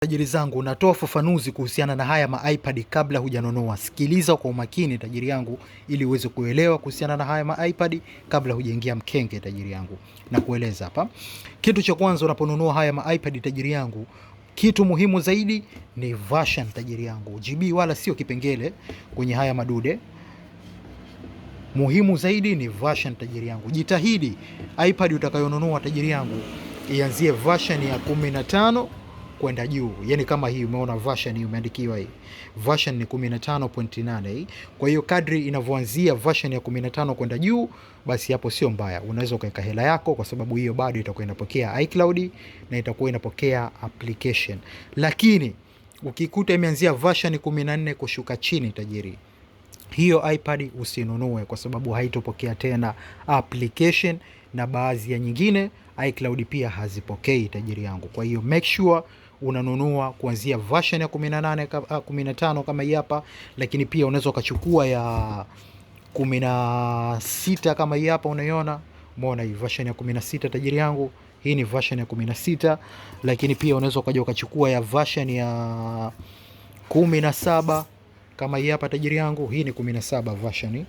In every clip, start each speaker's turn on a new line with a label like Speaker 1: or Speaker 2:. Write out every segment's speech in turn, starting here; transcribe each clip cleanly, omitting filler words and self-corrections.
Speaker 1: Tajiri zangu, natoa ufafanuzi kuhusiana na haya iPad kabla hujanunua. Sikiliza kwa umakini tajiri yangu, ili uweze kuelewa kuhusiana na haya iPad kabla hujaingia mkenge tajiri yangu. Na kueleza hapa. Kitu cha kwanza unaponunua haya iPad tajiri yangu, kitu muhimu zaidi ni version tajiri yangu. GB wala sio kipengele kwenye haya madude. Muhimu zaidi ni version tajiri yangu. Jitahidi iPad utakayonunua tajiri yangu ianzie version ya 15 kwenda juu. Yani kama hii umeona version hii umeandikiwa hii. Version ni 15.8. Kwa hiyo kadri inavyoanzia version ya 15 kwenda juu, basi hapo sio mbaya. Unaweza ukaweka hela yako kwa sababu hiyo bado itakuwa inapokea iCloud na itakuwa inapokea application. Lakini ukikuta imeanzia version 14 kushuka chini tajiri, hiyo iPad usinunue kwa sababu haitopokea tena application na baadhi ya nyingine iCloud pia hazipokei tajiri yangu. Kwa hiyo make sure unanunua kuanzia version ya 15 kama hii hapa, lakini pia unaweza ukachukua ya 16 kama hii hapa unaiona. Umeona hii version ya 16 tajiri yangu, hii ni version ya 16, lakini pia unaweza ukaja ukachukua ya version ya 17 kama hii hapa tajiri yangu, hii ni 17 version.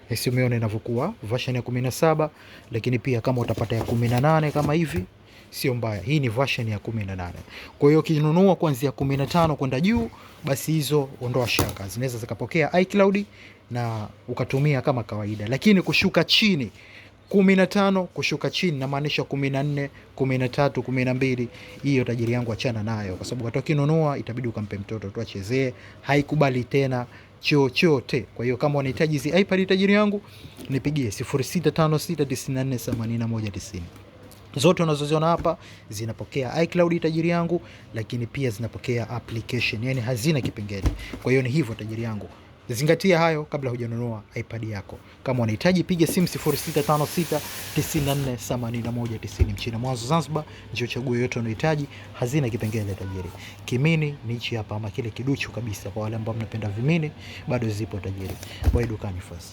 Speaker 1: Hisi umeona inavyokuwa version ya 17, lakini pia kama utapata ya 18 kama hivi, sio mbaya. Hii ni version ya 18. Kwa hiyo ukinunua kuanzia 15 kwenda juu, basi hizo ondoa shaka, zinaweza zikapokea iCloud na ukatumia kama kawaida. Lakini kushuka chini 15 kushuka chini na maanisha 14, 13, 12, hiyo tajiri yangu achana nayo, kwa sababu hata ukinunua itabidi ukampe mtoto tu achezee, haikubali tena chochote. Kwa hiyo kama unahitaji hizi iPad tajiri yangu, nipigie 0656948190. Zote unazoziona hapa zinapokea iCloud tajiri yangu, lakini pia zinapokea application, yani hazina kipengele. Kwa hiyo ni hivyo tajiri yangu. Zingatia hayo kabla hujanunua iPad yako. Kama unahitaji piga simu 0656948190. Mchina Mwanzo Zanzibar, njoo chague yote unahitaji, hazina kipengele tajiri. Kimini ni hichi hapa, ama kile kiduchu kabisa kwa wale ambao mnapenda vimini, bado zipo tajiri. Wahi dukani first.